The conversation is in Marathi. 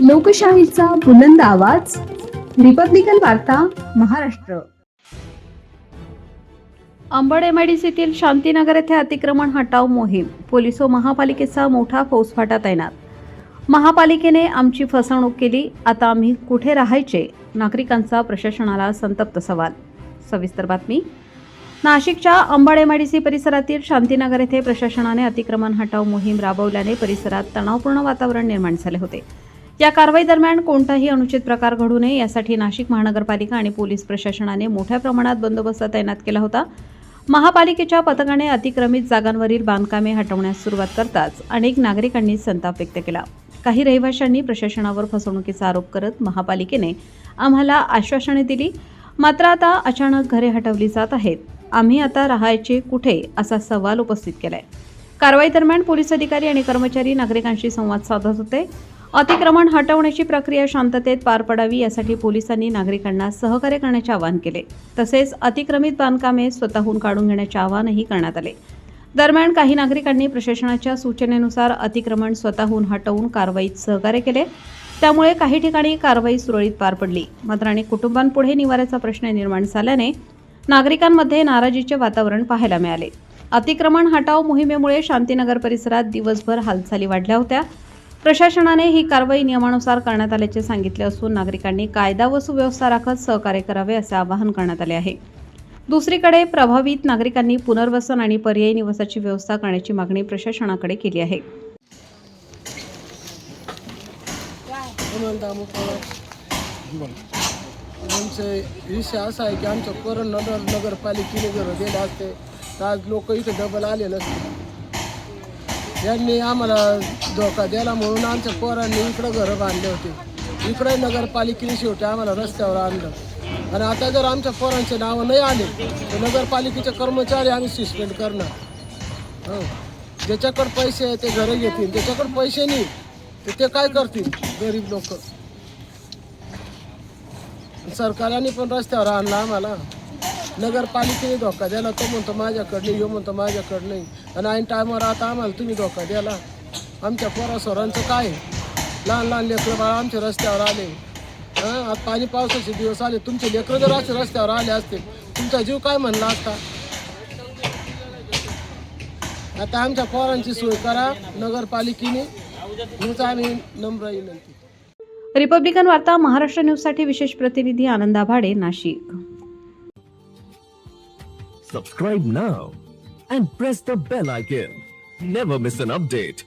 लोकशाहीचा बुलंद आवाज, रिपब्लिकन वार्ता, महाराष्ट्र. अंबड एमआयडीसीतील शांतीनगर येथे अतिक्रमण हटाव मोहीम. पोलीस व महापालिकेचा मोठा फौजफाटा तैनात. महापालिकेने आमची फसवणूक केली, आता आम्ही कुठे राहायचे? नागरिकांचा प्रशासनाला संतप्त सवाल. सविस्तर बातमी. नाशिकच्या अंबड एमआयडीसी परिसरातील शांतीनगर येथे प्रशासनाने अतिक्रमण हटाव मोहीम राबवल्याने परिसरात तणावपूर्ण वातावरण निर्माण झाले होते. या कारवाई दरम्यान कोणताही अनुचित प्रकार घडू नये यासाठी नाशिक महानगरपालिका आणि पोलीस प्रशासनाने मोठ्या प्रमाणात बंदोबस्त तैनात केला होता. महापालिकेच्या पथकाने अतिक्रमित जागांवरील बांधकामे हटवण्यास सुरुवात करताच अनेक नागरिकांनी संताप व्यक्त केला. काही रहिवाशांनी प्रशासनावर फसवणुकीचा आरोप करत महापालिकेने आम्हाला आश्वासने दिली, मात्र आता अचानक घरे हटवली जात आहेत. आम्ही आता राहायचे कुठे, असा सवाल उपस्थित केलाय. कारवाई दरम्यान पोलीस अधिकारी आणि कर्मचारी नागरिकांशी संवाद साधत होते. अतिक्रमण हटवण्याची प्रक्रिया शांततेत पार पडावी यासाठी पोलिसांनी नागरिकांना सहकार्य करण्याचे आवाहन केले. तसेच अतिक्रमित बांधकामे स्वतःहून काढून घेण्याचे आवाहनही करण्यात आले. दरम्यान काही नागरिकांनी प्रशासनाच्या सूचनेनुसार अतिक्रमण स्वतःहून हटवून कारवाईत सहकार्य केले. त्यामुळे काही ठिकाणी कारवाई सुरळीत पार पडली. मात्र अनेक कुटुंबांपुढे निवाऱ्याचा प्रश्न निर्माण झाल्याने नागरिकांमध्ये नाराजीचे वातावरण पाहायला मिळाले. अतिक्रमण हटाव मोहिमेमुळे शांतीनगर परिसरात दिवसभर हालचाली वाढल्या होत्या. प्रशासनाने ही कारवाई नियमानुसार करण्यात आल्याचे सांगितले असून नागरिकांनी कायदा व सुव्यवस्था राखत सहकार्य करावे असे आवाहन करण्यात आले आहे. दुसरीकडे प्रभावित नागरिकांनी पुनर्वसन आणि पर्यायी निवासाची व्यवस्था करण्याची मागणी प्रशासनाकडे केली आहे. विषय असा आहे की आमच्या कोरोना नगरपालिकेने घर दिले असते तर आज लोक इथे डबल आले नसते. यांनी आम्हाला धोका दिला म्हणून आमच्या पोरांनी इकडं घरं बांधले होते. इकडे नगरपालिकेने शेवटी आम्हाला रस्त्यावर आणलं. आणि आता जर आमच्या पोरांचे नावं नाही आले तर नगरपालिकेचे कर्मचारी आम्ही सस्पेंड करणार. हो, ज्याच्याकडे पैसे आहे ते घरं घेतील, ज्याच्याकडे पैसे नाही तर ते काय करतील? गरीब लोक. सरकारने पण रस्त्यावर आणला आम्हाला. नगरपालिकेने धोका द्याला. तो म्हणतो माझ्याकडे नाही, ह्यो म्हणतो माझ्याकडे नाही. आणि ऐन टायमावर आता आम्हाला तुम्ही धोका द्याला. आमच्या पोरासोरांचं काय? लहान लहान लेकरं बाळा आमच्या रस्त्यावर आले. आता पाणी पावसाचे दिवस आले. तुमचे लेकरं जर असे रस्त्यावर आले असते तुमचा जीव काय म्हणला असता? आता आमच्या पोरांची सोय करा नगरपालिकेने, हेच आम्ही नम्र विनंती. रिपब्लिकन वार्ता, महाराष्ट्र न्यूजसाठी विशेष प्रतिनिधी आनंद आभाडे, Nashik. Subscribe now and press the bell icon. Never miss an update.